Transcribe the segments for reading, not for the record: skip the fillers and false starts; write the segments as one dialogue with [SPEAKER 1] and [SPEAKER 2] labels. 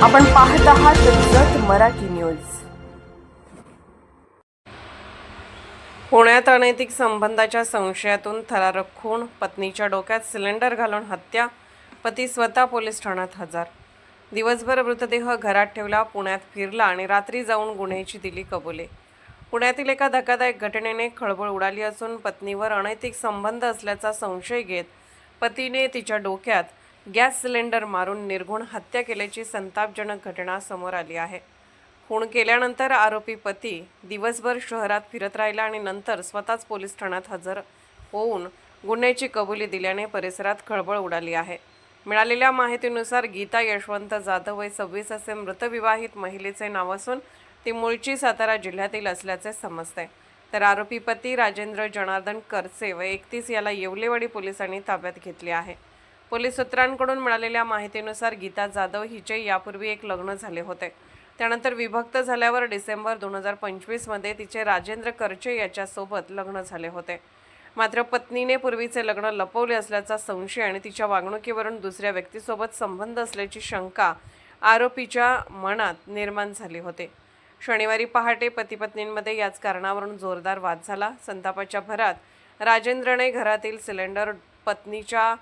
[SPEAKER 1] आपण पाहत आहात जत मराठी न्यूज। पुण्यात अनैतिक संबंधाच्या संशयातून थरारक खून, पत्नीच्या डोक्यात सिलेंडर घालून हत्या, पती स्वतः पोलीस ठाण्यात हजर। दिवसभर मृतदेह घरात ठेवला, पुण्यात फिरला आणि रात्री जाऊन गुन्ह्याची दिली कबुली। पुण्यातील एका धक्कादायक घटनेने खळबळ उडाली असून पत्नीवर अनैतिक संबंध असल्याचा संशय घेत पतीने तिच्या डोक्यात गॅस सिलेंडर मारून निर्घृण हत्या केल्याची संतापजनक घटना समोर आली आहे। खून केल्यानंतर आरोपी पती दिवसभर शहरात फिरत राहिला आणि नंतर स्वतःच पोलीस ठाण्यात हजर होऊन गुन्ह्याची कबुली दिल्याने परिसरात खळबळ उडाली आहे। मिळालेल्या माहितीनुसार गीता यशवंत जाधव वय 26 असे मृतविवाहित महिलेचे नाव असून ती मूळची सातारा जिल्ह्यातील असल्याचे समजते। तर आरोपी पती राजेंद्र जनार्दन करसे वय 31 याला येवलेवाडी पोलिसांनी ताब्यात घेतले आहे। पोलीस सूत्रांकडून मिळालेल्या माहितीनुसार गीता जाधव हिचे यापूर्वी एक लग्न झाले होते। त्यानंतर विभक्त झाल्यावर डिसेंबर 2025 मध्ये तिचे राजेंद्र करचे याच्यासोबत लग्न झाले होते। मात्र पत्नीने पूर्वीचे लग्न लपवले असल्याचा संशय आणि तिच्या वागणुकीवरून दुसऱ्या व्यक्तीसोबत संबंध असल्याची शंका आरोपीच्या मनात निर्माण झाली होती। शनिवारी पहाटे पती-पत्नींमध्ये याच कारणावरून जोरदार वाद झाला। संतापाच्या भरात राजेंद्रने घरातील सिलेंडर पत्नीच्या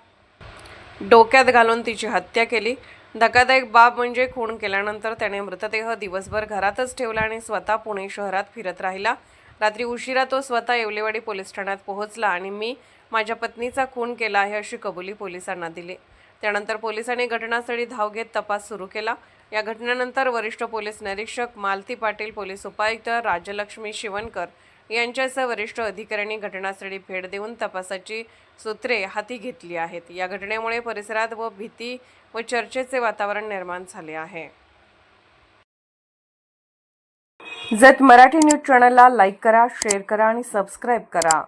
[SPEAKER 1] डोक्यात घालून तिची हत्या केली। धक्कादायक बाब म्हणजे खून केल्यानंतर त्याने मृतदेह दिवसभर घरातच ठेवला आणि स्वतः पुणे शहरात फिरत राहिला। रात्री उशिरा तो स्वतः येवलेवाडी पोलीस ठाण्यात पोहोचला आणि मी माझ्या पत्नीचा खून केला आहे अशी कबुली पोलिसांना दिली। त्यानंतर पोलिसांनी घटनास्थळी धाव घेत तपास सुरू केला। या घटनेनंतर वरिष्ठ पोलीस निरीक्षक मालती पाटील, पोलीस उपायुक्त राजलक्ष्मी शिवणकर यांच्यासह वरिष्ठ अधिकाऱ्यांनी घटनास्थळी भेट देऊन तपासाची सूत्रे हाती घेतली आहेत। या घटनेमुळे परिसरात भीती व चर्चेचे वातावरण निर्माण झाले आहे। जत मराठी न्यूज चॅनलला लाईक करा, शेअर करा आणि सबस्क्राईब करा।